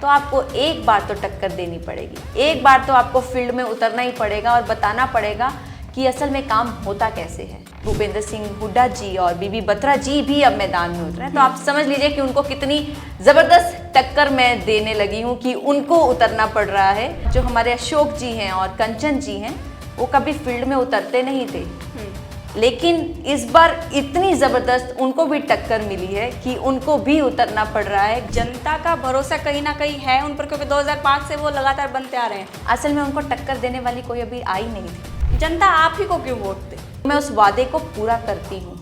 तो आपको एक बार तो टक्कर देनी पड़ेगी, एक बार तो आपको फील्ड में उतरना ही पड़ेगा और बताना पड़ेगा कि असल में काम होता कैसे है। भूपेंद्र सिंह हुड्डा जी और बीबी बत्रा जी भी अब मैदान में उतरे हैं, तो आप समझ लीजिए कि उनको कितनी ज़बरदस्त टक्कर मैं देने लगी हूँ कि उनको उतरना पड़ रहा है। जो हमारे अशोक जी हैं और कंचन जी हैं, वो कभी फील्ड में उतरते नहीं थे, लेकिन इस बार इतनी ज़बरदस्त उनको भी टक्कर मिली है कि उनको भी उतरना पड़ रहा है। जनता का भरोसा कहीं ना कहीं है उन पर, क्योंकि 2005 से वो लगातार बनते आ रहे हैं। असल में उनको टक्कर देने वाली कोई अभी आई नहीं थी। जनता आप ही को क्यों वोट दे? मैं उस वादे को पूरा करती हूँ।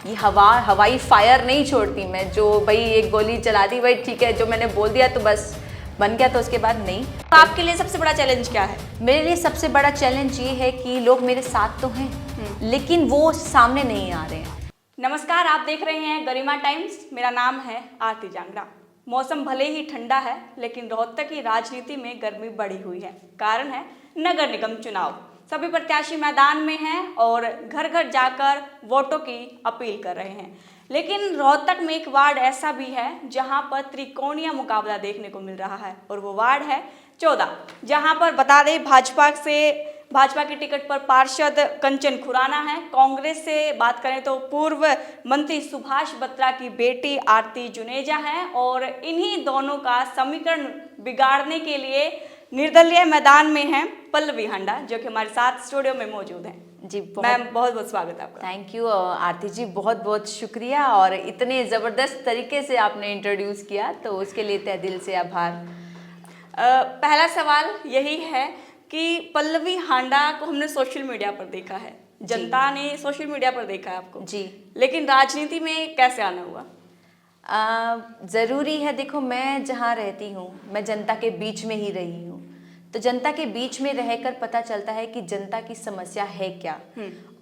ये हवाई फायर नहीं छोड़ती मैं, जो भाई एक गोली चला दी, भाई ठीक है, जो मैंने बोल दिया तो बस बन गया, तो उसके बाद नहीं। तो आपके लिए सबसे बड़ा चैलेंज क्या है? मेरे लिए सबसे बड़ा चैलेंज ये है कि लोग मेरे साथ तो हैं, लेकिन वो सामने नहीं आ रहे हैं। नमस्कार, आप देख रहे हैं गरिमा टाइम्स। मेरा नाम है आरती जांगड़ा। मौसम भले ही ठंडा है, लेकिन रोहतक की राजनीति में गर्मी बढ़ी हुई है। कारण है नगर निगम चुनाव। सभी प्रत्याशी मैदान में हैं और घर घर जाकर वोटों की अपील कर रहे हैं। लेकिन रोहतक में एक वार्ड ऐसा भी है जहां पर त्रिकोणीय मुकाबला देखने को मिल रहा है, और वो वार्ड है 14, जहां पर बता दें भाजपा की टिकट पर पार्षद कंचन खुराना है। कांग्रेस से बात करें तो पूर्व मंत्री सुभाष बत्रा की बेटी आरती जुनेजा है, और इन्हीं दोनों का समीकरण बिगाड़ने के लिए निर्दलीय मैदान में हैं पल्लवी हांडा, जो कि हमारे साथ स्टूडियो में मौजूद हैं। जी मैम, बहुत बहुत स्वागत है आपका। थैंक यू आरती जी, बहुत बहुत शुक्रिया, और इतने ज़बरदस्त तरीके से आपने इंट्रोड्यूस किया, तो उसके लिए तहे दिल से आभार। पहला सवाल यही है कि पल्लवी हांडा को हमने सोशल मीडिया पर देखा है, जनता ने सोशल मीडिया पर देखा है आपको जी, लेकिन राजनीति में कैसे आना हुआ? ज़रूरी है, देखो मैं जहाँ रहती हूँ, मैं जनता के बीच में ही रही हूँ, तो जनता के बीच में रहकर पता चलता है कि जनता की समस्या है क्या,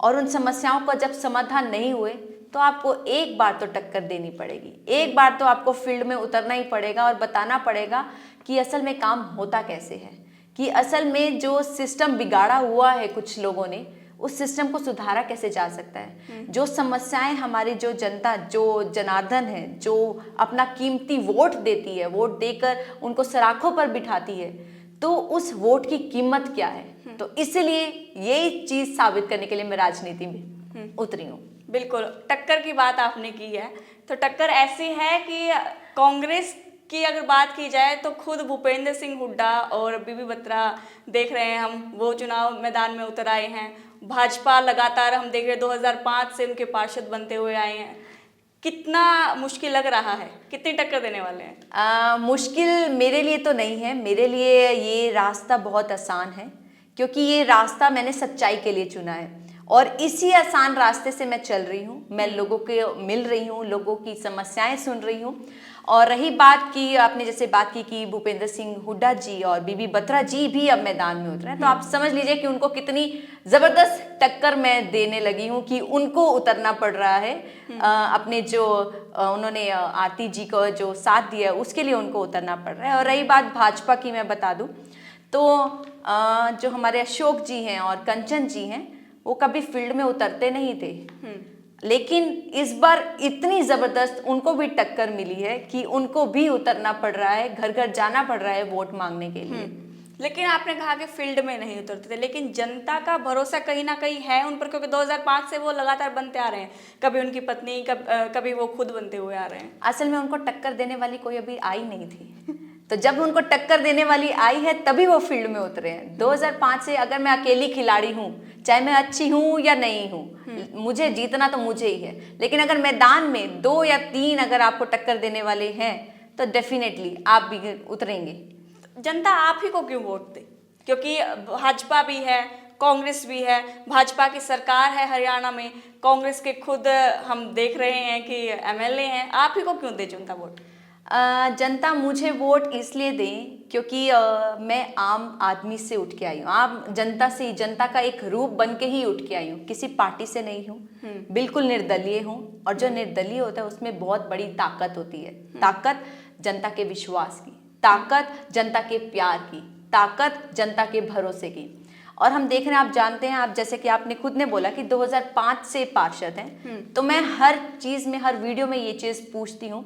और उन समस्याओं का जब समाधान नहीं हुए तो आपको एक बार तो टक्कर देनी पड़ेगी, एक बार तो आपको फील्ड में उतरना ही पड़ेगा और बताना पड़ेगा कि असल में काम होता कैसे है, कि असल में जो सिस्टम बिगाड़ा हुआ है कुछ लोगों ने, उस सिस्टम को सुधारा कैसे जा सकता है। जो समस्याएं हमारी, जो जनता, जो जनार्दन है, जो अपना कीमती वोट देती है, वोट देकर उनको सराखों पर बिठाती है, तो उस वोट की कीमत क्या है। तो इसलिए यही चीज साबित करने के लिए मैं राजनीति में उतरी हूँ। बिल्कुल, टक्कर की बात आपने की है, तो टक्कर ऐसी है कि कांग्रेस की अगर बात की जाए तो खुद भूपेंद्र सिंह हुड्डा और बीबी बत्रा देख रहे हैं हम, वो चुनाव मैदान में उतर आए हैं। भाजपा लगातार हम देख रहे हैं 2005 से उनके पार्षद बनते हुए आए हैं। कितना मुश्किल लग रहा है, कितनी टक्कर देने वाले हैं? मुश्किल मेरे लिए तो नहीं है, मेरे लिए ये रास्ता बहुत आसान है, क्योंकि ये रास्ता मैंने सच्चाई के लिए चुना है, और इसी आसान रास्ते से मैं चल रही हूँ। मैं लोगों के मिल रही हूँ, लोगों की समस्याएं सुन रही हूँ। और रही बात की, आपने जैसे बात की कि भूपेंद्र सिंह हुड्डा जी और बीबी बत्रा जी भी अब मैदान में उतरे हैं, तो आप समझ लीजिए कि उनको कितनी ज़बरदस्त टक्कर मैं देने लगी हूँ कि उनको उतरना पड़ रहा है। अपने जो उन्होंने आरती जी को जो साथ दिया है, उसके लिए उनको उतरना पड़ रहा है। और रही बात भाजपा की, मैं बता दूँ तो जो हमारे अशोक जी हैं और कंचन जी हैं, वो कभी फील्ड में उतरते नहीं थे, लेकिन इस बार इतनी ज़बरदस्त उनको भी टक्कर मिली है कि उनको भी उतरना पड़ रहा है, घर घर जाना पड़ रहा है वोट मांगने के लिए। लेकिन आपने कहा कि फील्ड में नहीं उतरते थे, लेकिन जनता का भरोसा कहीं ना कहीं है उन पर, क्योंकि 2005 से वो लगातार बनते आ रहे हैं। कभी उनकी पत्नी, कभी वो खुद बनते हुए आ रहे हैं। असल में उनको टक्कर देने वाली कोई अभी आई नहीं थी, तो जब उनको टक्कर देने वाली आई है तभी वो फील्ड में उतरे हैं। 2005 से अगर मैं अकेली खिलाड़ी हूँ, चाहे मैं अच्छी हूँ या नहीं हूँ, मुझे जीतना तो मुझे ही है, लेकिन अगर मैदान में 2 या 3 अगर आपको टक्कर देने वाले हैं तो डेफिनेटली आप भी उतरेंगे। जनता आप ही को क्यों वोट दे? क्योंकि भाजपा भी है, कांग्रेस भी है, भाजपा की सरकार है हरियाणा में, कांग्रेस के खुद हम देख रहे हैं कि एमएलए हैं, आप ही को क्यों दे जनता वोट? जनता मुझे वोट इसलिए दें क्योंकि मैं आम आदमी से उठ के आई हूँ, आम जनता से, जनता का एक रूप बन के ही उठ के आई हूँ, किसी पार्टी से नहीं हूँ, बिल्कुल निर्दलीय हूँ। और जो निर्दलीय होता है उसमें बहुत बड़ी ताकत होती है, ताकत जनता के विश्वास की, ताकत जनता के प्यार की, ताकत जनता के भरोसे की। और हम देख रहे हैं, आप जानते हैं, आप जैसे कि आपने खुद ने बोला कि 2005 से पार्षद हैं, तो मैं हर चीज़ में, हर वीडियो में ये चीज़ पूछती हूँ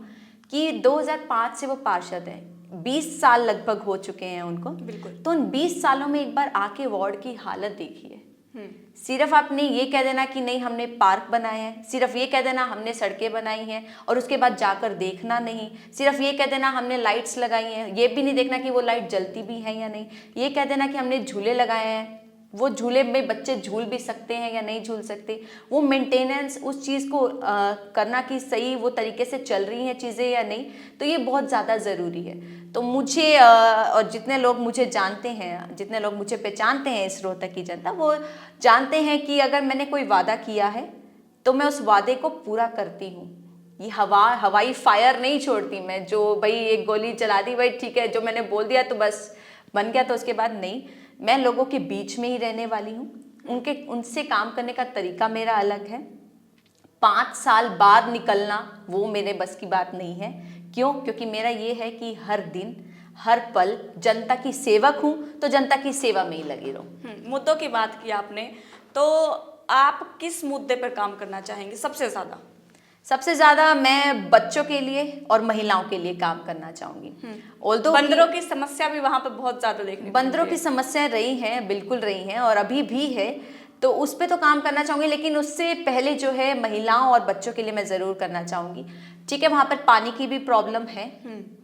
कि 2005 से वो पार्षद हैं, 20 साल लगभग हो चुके हैं उनको। बिल्कुल। तो उन 20 सालों में एक बार आके वार्ड की हालत देखिए। हम्म। सिर्फ आपने ये कह देना कि नहीं हमने पार्क बनाए हैं, सिर्फ ये कह देना हमने सड़कें बनाई हैं और उसके बाद जाकर देखना नहीं, सिर्फ ये कह देना हमने लाइट्स लगाई हैं, ये भी नहीं देखना कि वो लाइट जलती भी है या नहीं, ये कह देना कि हमने झूले लगाए हैं, वो झूले में बच्चे झूल भी सकते हैं या नहीं झूल सकते, वो मेंटेनेंस उस चीज़ को करना कि सही वो तरीके से चल रही हैं चीज़ें या नहीं, तो ये बहुत ज़्यादा ज़रूरी है। तो मुझे और जितने लोग मुझे जानते हैं, जितने लोग मुझे पहचानते हैं इस रोहतक की जनता, वो जानते हैं कि अगर मैंने कोई वादा किया है तो मैं उस वादे को पूरा करती हूँ। ये हवाई फायर नहीं छोड़ती मैं, जो भाई एक गोली चला दी भाई ठीक है जो मैंने बोल दिया तो बस बन गया, तो उसके बाद नहीं, मैं लोगों के बीच में ही रहने वाली हूँ। उनसे काम करने का तरीका मेरा अलग है। 5 साल बाद निकलना वो मेरे बस की बात नहीं है। क्यों? क्योंकि मेरा ये है कि हर दिन हर पल जनता की सेवक हूँ, तो जनता की सेवा में ही लगी रहूँ। मुद्दों की बात की आपने, तो आप किस मुद्दे पर काम करना चाहेंगे सबसे ज़्यादा? सबसे ज्यादा मैं बच्चों के लिए और महिलाओं के लिए काम करना चाहूंगी। Although बंदरों की समस्या भी वहां पे बहुत ज्यादा देखने को बंदरों मिलती की समस्याएं रही हैं, बिल्कुल रही हैं और अभी भी है, तो उस पे तो काम करना चाहूंगी, लेकिन उससे पहले जो है महिलाओं और बच्चों के लिए मैं जरूर करना चाहूंगी। ठीक है, वहां पर पानी की भी प्रॉब्लम है,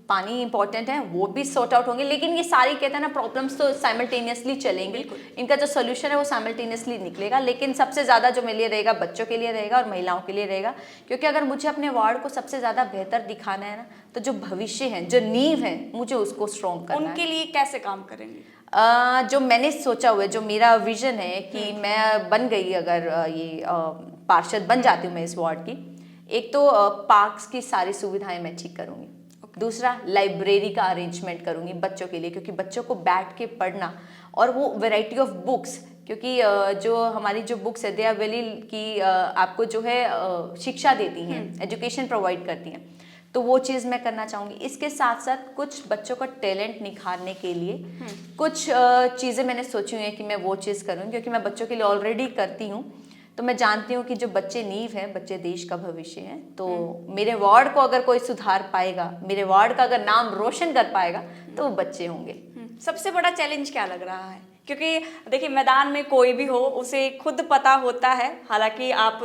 पानी इंपॉर्टेंट है, वो भी सॉर्ट आउट होंगे, लेकिन ये सारी कहते हैं ना प्रॉब्लम्स तो साइमल्टेनियसली चलेंगी, इनका जो सोल्यूशन है वो साइमल्टेनियसली निकलेगा। लेकिन सबसे ज़्यादा जो मेरे लिए रहेगा बच्चों के लिए रहेगा और महिलाओं के लिए रहेगा, क्योंकि अगर मुझे अपने वार्ड को सबसे ज़्यादा बेहतर दिखाना है ना, तो जो भविष्य है, जो नींव है, मुझे उसको स्ट्रॉन्ग करना है। उनके लिए कैसे काम करेंगे? जो मैंने सोचा हुआ है, जो मेरा विजन है कि मैं बन गई अगर ये पार्षद बन जाती हूँ मैं इस वार्ड की, एक तो पार्क्स की सारी सुविधाएं मैं ठीक करूँगी, दूसरा लाइब्रेरी का अरेंजमेंट करूँगी बच्चों के लिए, क्योंकि बच्चों को बैठ के पढ़ना और वो वैरायटी ऑफ बुक्स, क्योंकि जो हमारी जो बुक्स है दे आर वेरी की आपको जो है शिक्षा देती हैं, एजुकेशन प्रोवाइड करती हैं, तो वो चीज़ मैं करना चाहूँगी। इसके साथ साथ कुछ बच्चों का टैलेंट निखारने के लिए कुछ चीज़ें मैंने सोची हुई हैं कि मैं वो चीज़ करूँगी, क्योंकि मैं बच्चों के लिए ऑलरेडी करती हूँ। तो मैं जानती हूँ कि जो बच्चे नींव हैं, बच्चे देश का भविष्य हैं, तो मेरे वार्ड को अगर कोई सुधार पाएगा, मेरे वार्ड का अगर नाम रोशन कर पाएगा, तो वो बच्चे होंगे। सबसे बड़ा चैलेंज क्या लग रहा है? क्योंकि देखिए मैदान में कोई भी हो उसे खुद पता होता है, हालांकि आप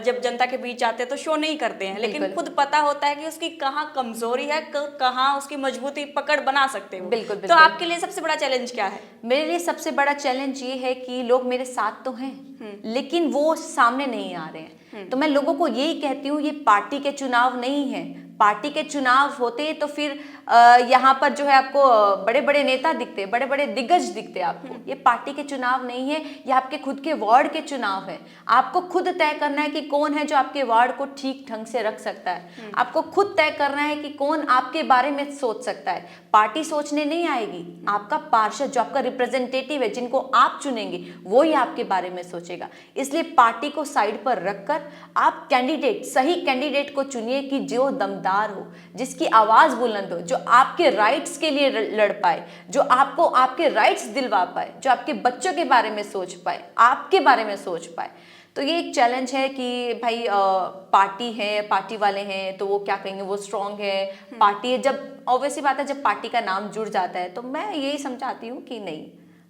जब जनता के बीच जाते हैं तो शो नहीं करते हैं, लेकिन खुद पता होता है कि उसकी कहाँ कमजोरी है, कहाँ उसकी मजबूती पकड़ बना सकते हो। बिल्कुल, तो आपके लिए सबसे बड़ा चैलेंज क्या है? मेरे लिए सबसे बड़ा चैलेंज ये है कि लोग मेरे साथ तो हैं, लेकिन वो सामने नहीं आ रहे हैं। तो मैं लोगों को यही कहती हूँ, ये पार्टी के चुनाव नहीं है। पार्टी के चुनाव होते तो फिर यहाँ पर जो है आपको बड़े बड़े नेता दिखते, बड़े बड़े दिग्गज दिखते आपको। ये पार्टी के चुनाव नहीं है, ये आपके खुद के वार्ड के चुनाव है। आपको खुद तय करना है कि कौन है जो आपके वार्ड को ठीक ढंग से रख सकता है। आपको खुद तय करना है कि कौन आपके बारे में सोच सकता है। पार्टी सोचने नहीं आएगी, आपका पार्षद जो आपका रिप्रेजेंटेटिव है, जिनको आप चुनेंगे, वो ही आपके बारे में सोचेगा। इसलिए पार्टी को साइड पर रखकर आप कैंडिडेट, सही कैंडिडेट को चुनिए कि जो दमदार हो, जिसकी आवाज बुलंद हो, जो आपके राइट्स के लिए लड़ पाए, जो आपको आपके राइट्स दिलवा पाए, जो आपके बच्चों के बारे में सोच पाए, आपके बारे में सोच पाए। तो ये एक चैलेंज है कि भाई पार्टी है, पार्टी वाले हैं तो वो क्या कहेंगे, वो स्ट्रांग है, पार्टी है। जब ऑब्वियसली बात है, जब पार्टी का नाम जुड़ जाता है, तो मैं यही समझाती हूँ कि नहीं,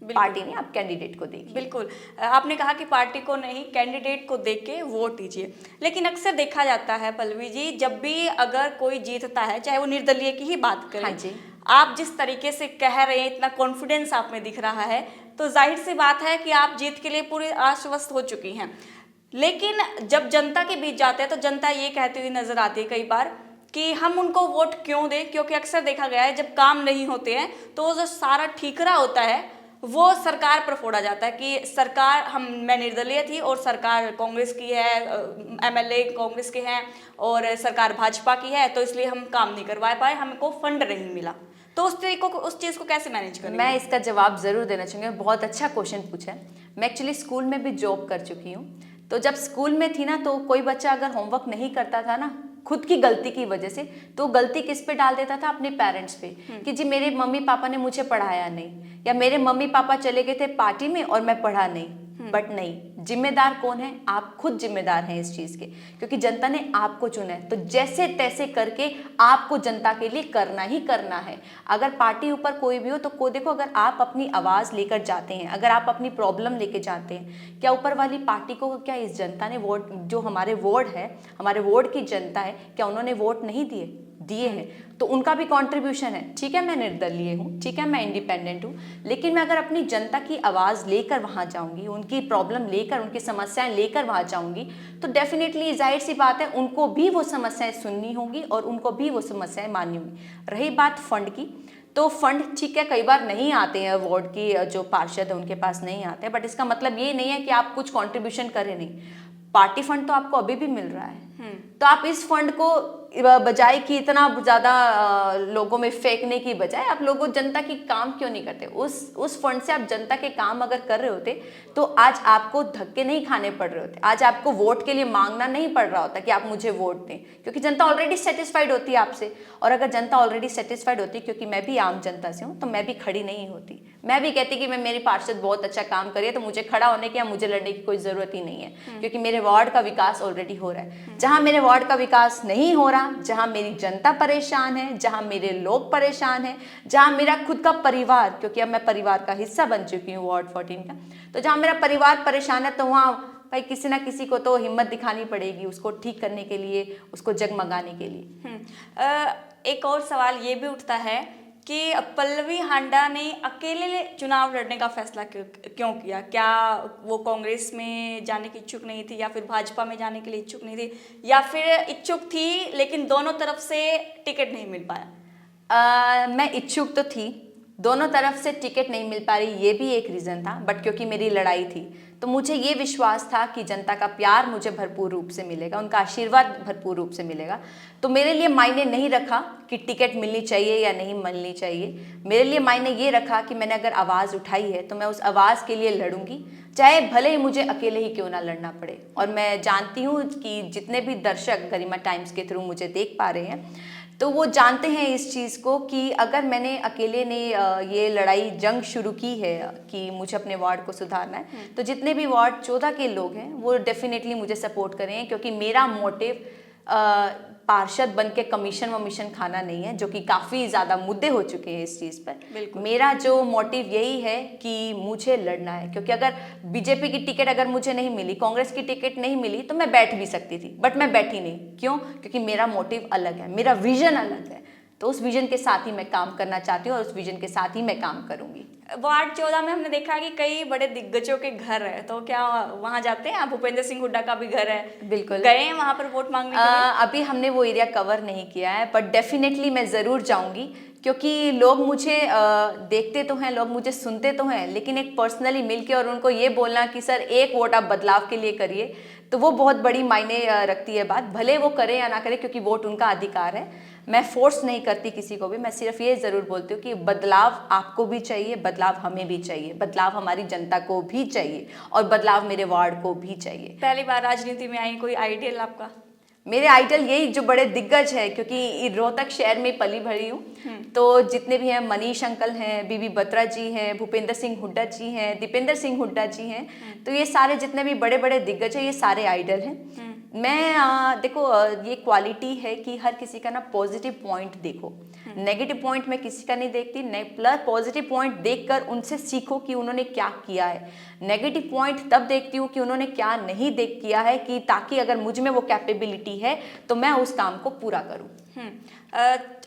पार्टी नहीं, आप कैंडिडेट को देखिए। बिल्कुल, आपने कहा कि पार्टी को नहीं, कैंडिडेट को देख के वोट दीजिए। लेकिन अक्सर देखा जाता है पल्लवी जी, जब भी अगर कोई जीतता है, चाहे वो निर्दलीय की ही बात करें, हाँ जी, आप जिस तरीके से कह रहे हैं, इतना कॉन्फिडेंस आप में दिख रहा है, तो जाहिर सी बात है कि आप जीत के लिए पूरी आश्वस्त हो चुकी हैं। लेकिन जब जनता के बीच जाते हैं तो जनता ये कहती हुई नजर आती है कई बार कि हम उनको वोट क्यों दें, क्योंकि अक्सर देखा गया है जब काम नहीं होते हैं तो जो सारा ठीकरा होता है वो सरकार पर फोड़ा जाता है कि सरकार मैं निर्दलीय थी और सरकार कांग्रेस की है, एमएलए कांग्रेस के हैं और सरकार भाजपा की है, तो इसलिए हम काम नहीं करवा पाए, हमको फंड नहीं मिला। तो उस चीज़ को कैसे मैनेज करेंगे? मैं इसका जवाब ज़रूर देना चाहूँगी। बहुत अच्छा क्वेश्चन पूछा है। मैं एक्चुअली स्कूल में भी जॉब कर चुकी हूँ। तो जब स्कूल में थी ना, तो कोई बच्चा अगर होमवर्क नहीं करता था ना, खुद की गलती की वजह से, तो गलती किस पे डाल देता था? अपने पेरेंट्स पे, कि जी मेरे मम्मी पापा ने मुझे पढ़ाया नहीं, या मेरे मम्मी पापा चले गए थे पार्टी में और मैं पढ़ा नहीं। बट नहीं, जिम्मेदार कौन है? आप खुद जिम्मेदार हैं इस चीज़ के, क्योंकि जनता ने आपको चुना है। तो जैसे तैसे करके आपको जनता के लिए करना ही करना है। अगर पार्टी ऊपर कोई भी हो तो देखो, अगर आप अपनी आवाज़ लेकर जाते हैं, अगर आप अपनी प्रॉब्लम लेके जाते हैं, क्या ऊपर वाली पार्टी को, क्या इस जनता ने वोट, जो हमारे वार्ड है, हमारे वार्ड की जनता है, क्या उन्होंने वोट नहीं दिए हैं? तो उनका भी कंट्रीब्यूशन है। ठीक है, मैं निर्दलीय हूँ, ठीक है, मैं इंडिपेंडेंट हूँ, लेकिन मैं अगर अपनी जनता की आवाज़ लेकर वहाँ जाऊँगी, उनकी प्रॉब्लम लेकर, उनकी समस्याएं लेकर वहाँ जाऊँगी, तो डेफिनेटली जाहिर सी बात है उनको भी वो समस्याएं सुननी होंगी और उनको भी वो समस्याएं माननी होंगी। रही बात फंड की, तो फंड ठीक है, कई बार नहीं आते हैं, वार्ड की जो पार्षद है उनके पास नहीं आते हैं, बट इसका मतलब ये नहीं है कि आप कुछ कंट्रीब्यूशन करें नहीं। पार्टी फंड तो आपको अभी भी मिल रहा है, तो आप इस फंड को बजाय कि इतना ज़्यादा लोगों में फेंकने की बजाय आप लोगों जनता की काम क्यों नहीं करते? उस फंड से आप जनता के काम अगर कर रहे होते तो आज आपको धक्के नहीं खाने पड़ रहे होते, आज आपको वोट के लिए मांगना नहीं पड़ रहा होता कि आप मुझे वोट दें, क्योंकि जनता ऑलरेडी सेटिस्फाइड होती है आपसे। और अगर जनता ऑलरेडी सेटिस्फाइड होती, क्योंकि मैं भी आम जनता से हूँ, तो मैं भी खड़ी नहीं होती, मैं भी कहती कि मैं, मेरी पार्षद बहुत अच्छा काम करिए, तो मुझे खड़ा होने की या मुझे लड़ने की कोई ज़रूरत ही नहीं है, क्योंकि मेरे वार्ड का विकास ऑलरेडी हो रहा है। जहाँ मेरे वार्ड का विकास नहीं हो रहा, जहां मेरी जनता परेशान है, जहां मेरे लोग परेशान हैं, जहां मेरा खुद का परिवार, क्योंकि अब मैं परिवार का हिस्सा बन चुकी हूँ वार्ड 14 का, तो जहां मेरा परिवार परेशान है, तो वहां भाई किसी ना किसी को तो हिम्मत दिखानी पड़ेगी उसको ठीक करने के लिए, उसको जगमगाने के लिए। एक और सवाल ये भी उठता है कि पल्लवी हांडा ने अकेले चुनाव लड़ने का फैसला क्यों किया? क्या वो कांग्रेस में जाने की इच्छुक नहीं थी, या फिर भाजपा में जाने के लिए इच्छुक नहीं थी, या फिर इच्छुक थी लेकिन दोनों तरफ से टिकट नहीं मिल पाया? मैं इच्छुक तो थी, दोनों तरफ से टिकट नहीं मिल पा रही, ये भी एक रीज़न था, बट क्योंकि मेरी लड़ाई थी तो मुझे ये विश्वास था कि जनता का प्यार मुझे भरपूर रूप से मिलेगा, उनका आशीर्वाद भरपूर रूप से मिलेगा। तो मेरे लिए मायने नहीं रखा कि टिकट मिलनी चाहिए या नहीं मिलनी चाहिए, मेरे लिए मायने ये रखा कि मैंने अगर आवाज़ उठाई है तो मैं उस आवाज़ के लिए लड़ूंगी, चाहे भले ही मुझे अकेले ही क्यों ना लड़ना पड़े। और मैं जानती हूँ कि जितने भी दर्शक गरिमा टाइम्स के थ्रू मुझे देख पा रहे हैं, तो वो जानते हैं इस चीज़ को कि अगर मैंने अकेले ने ये लड़ाई जंग शुरू की है कि मुझे अपने वार्ड को सुधारना है, तो जितने भी वार्ड 14 के लोग हैं वो डेफिनेटली मुझे सपोर्ट करें, क्योंकि मेरा मोटिव पार्षद बन के कमीशन वमीशन खाना नहीं है, जो कि काफ़ी ज़्यादा मुद्दे हो चुके हैं इस चीज़ पर। मेरा जो मोटिव यही है कि मुझे लड़ना है, क्योंकि अगर बीजेपी की टिकट अगर मुझे नहीं मिली, कांग्रेस की टिकट नहीं मिली, तो मैं बैठ भी सकती थी, बट मैं बैठी नहीं। क्यों? क्योंकि मेरा मोटिव अलग है, मेरा विजन अलग है, तो उस विजन के साथ ही मैं काम करना चाहती हूँ और उस विजन के साथ ही मैं काम करूँगी। वार्ड 14 में हमने देखा कि कई बड़े दिग्गजों के घर है, तो क्या वहाँ जाते हैं? भूपेंद्र सिंह हुड्डा का भी घर है, बिल्कुल गए हैं वहाँ पर वोट मांगने के लिए? अभी हमने वो एरिया कवर नहीं किया है, बट डेफिनेटली मैं ज़रूर जाऊंगी, क्योंकि लोग मुझे देखते तो हैं, लोग मुझे सुनते तो हैं, लेकिन एक पर्सनली मिलके और उनको ये बोलना कि सर एक वोट आप बदलाव के लिए करिए, तो वो बहुत बड़ी मायने रखती है बात। भले वो करे या ना करे, क्योंकि वोट उनका अधिकार है, मैं फोर्स नहीं करती किसी को भी, मैं सिर्फ ये ज़रूर बोलती हूँ कि बदलाव आपको भी चाहिए, बदलाव हमें भी चाहिए, बदलाव हमारी जनता को भी चाहिए और बदलाव मेरे वार्ड को भी चाहिए। पहली बार राजनीति में आई, कोई आइडियल आपका? मेरे आइडल यही जो बड़े दिग्गज है, क्योंकि रोहतक शहर में पली भरी हूँ, तो जितने भी हैं, मनीष अंकल हैं, बीबी बत्रा जी हैं, भूपेंद्र सिंह हुड्डा जी हैं, दीपेंद्र सिंह हुड्डा जी हैं, तो ये सारे जितने भी बड़े बड़े दिग्गज हैं, ये सारे आइडल हैं। मैं देखो ये क्वालिटी है कि हर किसी का ना पॉजिटिव पॉइंट देखो, नेगेटिव पॉइंट मैं किसी का नहीं देखती, प्लस पॉजिटिव पॉइंट देखकर उनसे सीखो कि उन्होंने क्या किया है। नेगेटिव पॉइंट तब देखती हूँ कि उन्होंने क्या नहीं देख किया है, कि ताकि अगर मुझ में वो कैपेबिलिटी है तो मैं उस काम को पूरा करूँ।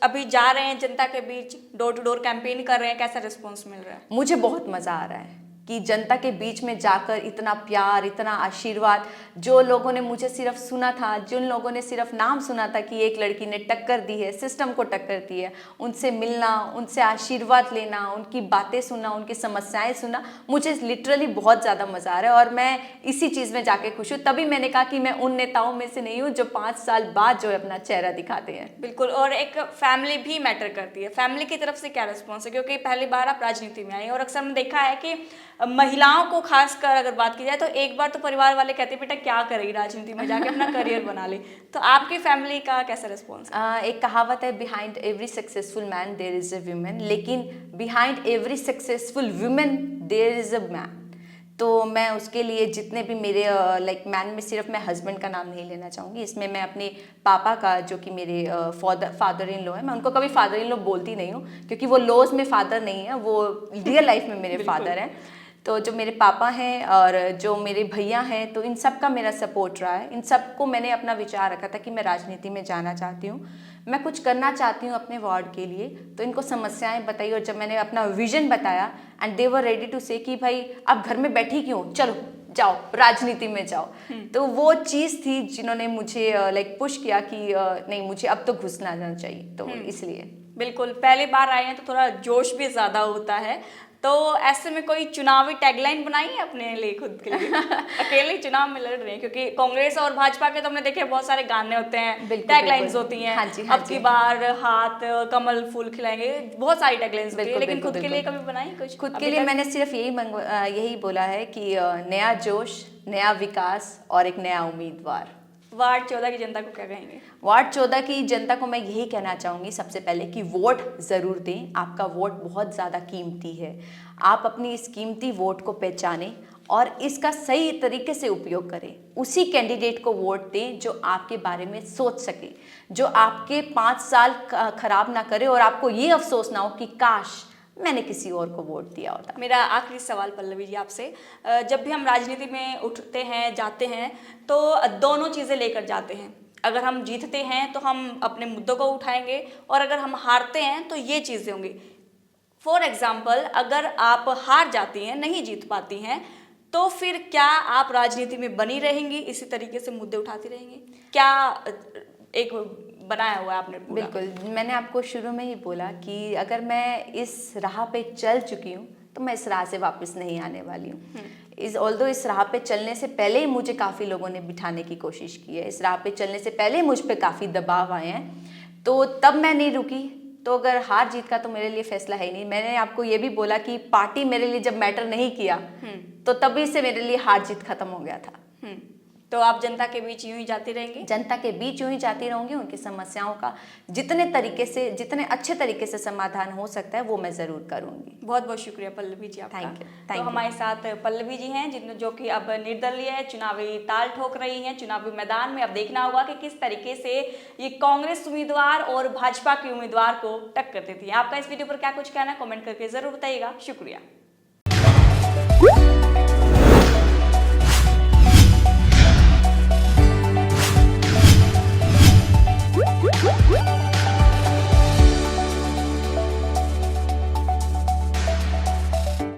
अभी जा रहे हैं जनता के बीच, डोर टू डोर कैंपेन कर रहे हैं, कैसा रिस्पॉन्स मिल रहा है? मुझे बहुत मज़ा आ रहा है कि जनता के बीच में जाकर इतना प्यार, इतना आशीर्वाद, जो लोगों ने मुझे सिर्फ सुना था, जिन लोगों ने सिर्फ नाम सुना था कि एक लड़की ने टक्कर दी है, सिस्टम को टक्कर दी है, उनसे मिलना, उनसे आशीर्वाद लेना, उनकी बातें सुनना, उनकी समस्याएं सुनना, मुझे लिटरली बहुत ज़्यादा मज़ा आ रहा है और मैं इसी चीज़ में जाके खुश हूँ। तभी मैंने कहा कि मैं उन नेताओं में से नहीं हूँ जो 5 साल बाद जो है अपना चेहरा दिखाते हैं। बिल्कुल, और एक फैमिली भी मैटर करती है, फैमिली की तरफ से क्या रिस्पॉन्स है? क्योंकि पहली बार आप राजनीति में आई और अक्सर हमने देखा है कि महिलाओं को खासकर अगर बात की जाए तो एक बार तो परिवार वाले कहते हैं बेटा क्या करेगी राजनीति में जाके, अपना करियर बना ले, तो आपकी फैमिली का कैसा रिस्पॉन्स है? एक कहावत है, behind every successful man there is a woman, लेकिन behind every successful woman there is a man. तो मैं उसके लिए जितने भी मेरे मैन में सिर्फ मैं हस्बैंड का नाम नहीं लेना चाहूँगी, इसमें मैं अपने पापा का, जो कि मेरे फादर इन लॉ है, मैं उनको कभी फादर इन लॉ बोलती नहीं हूँ क्योंकि वो लॉज में फादर नहीं है, वो रियल लाइफ में मेरे फादर हैं। तो जो मेरे पापा हैं और जो मेरे भैया हैं, तो इन सब का मेरा सपोर्ट रहा है। इन सबको मैंने अपना विचार रखा था कि मैं राजनीति में जाना चाहती हूँ, मैं कुछ करना चाहती हूँ अपने वार्ड के लिए। तो इनको समस्याएं बताई और जब मैंने अपना विजन बताया and they were ready to say कि भाई आप घर में बैठी क्यों, चलो जाओ राजनीति में जाओ। तो वो चीज़ थी जिन्होंने मुझे पुश किया कि नहीं, मुझे अब तो घुसना जाना चाहिए। तो इसलिए बिल्कुल, पहली बार आए हैं तो थोड़ा जोश भी ज़्यादा होता है। तो ऐसे में कोई चुनावी टैगलाइन बनाई है अपने लिए, खुद के लिए? अकेले ही चुनाव में लड़ रहे हैं, क्योंकि कांग्रेस और भाजपा के तो हमने देखे बहुत सारे गाने होते हैं, टैगलाइंस होती हैं। हाँ जी, अब की बार हाथ कमल फूल खिलाएंगे, बहुत सारी टैगलाइंस होती है, लेकिन खुद के लिए कभी बनाई कुछ? खुद के लिए मैंने सिर्फ यही बोला है कि नया जोश, नया विकास और एक नया उम्मीदवार। वार्ड 14 की जनता को क्या कहेंगे? वार्ड 14 की जनता को मैं यही कहना चाहूँगी सबसे पहले कि वोट ज़रूर दें। आपका वोट बहुत ज़्यादा कीमती है। आप अपनी इस कीमती वोट को पहचानें और इसका सही तरीके से उपयोग करें। उसी कैंडिडेट को वोट दें जो आपके बारे में सोच सके, जो आपके 5 साल खराब ना करे और आपको ये अफसोस ना हो कि काश मैंने किसी और को वोट दिया होता। मेरा आखिरी सवाल पल्लवी जी आपसे, जब भी हम राजनीति में उठते हैं, जाते हैं, तो दोनों चीज़ें लेकर जाते हैं। अगर हम जीतते हैं तो हम अपने मुद्दों को उठाएंगे, और अगर हम हारते हैं तो ये चीज़ें होंगी। फॉर एग्जाम्पल, अगर आप हार जाती हैं, नहीं जीत पाती हैं, तो फिर क्या आप राजनीति में बनी रहेंगी, इसी तरीके से मुद्दे उठाती रहेंगी? क्या एक बनाया हुआ है आपने पूरा? बिल्कुल, मैंने आपको शुरू में ही बोला कि अगर मैं इस राह पे चल चुकी हूँ तो मैं इस राह से वापस नहीं आने वाली हूँ। इस राह पे चलने से पहले ही मुझे काफ़ी लोगों ने बिठाने की कोशिश की है, इस राह पे चलने से पहले मुझ पे काफ़ी दबाव आए हैं, तो तब मैं नहीं रुकी। तो अगर हार जीत का तो मेरे लिए फैसला है ही नहीं। मैंने आपको ये भी बोला कि पार्टी मेरे लिए जब मैटर नहीं किया तो तभी से मेरे लिए हार जीत खत्म हो गया था। तो आप जनता के बीच यूं ही जाती रहेंगी? जनता के बीच यूं ही जाती रहूंगी। उनकी समस्याओं का जितने अच्छे तरीके से समाधान हो सकता है वो मैं ज़रूर करूंगी। बहुत बहुत शुक्रिया पल्लवी जी आपका। Thank you. तो हमारे साथ पल्लवी जी हैं, जो कि अब निर्दलीय है, चुनावी ताल ठोक रही हैं चुनावी मैदान में। अब देखना होगा कि किस तरीके से ये कांग्रेस उम्मीदवार और भाजपा के उम्मीदवार को टक्कर देती है। आपका इस वीडियो पर क्या कुछ कहना है, कमेंट करके जरूर बताइएगा। शुक्रिया।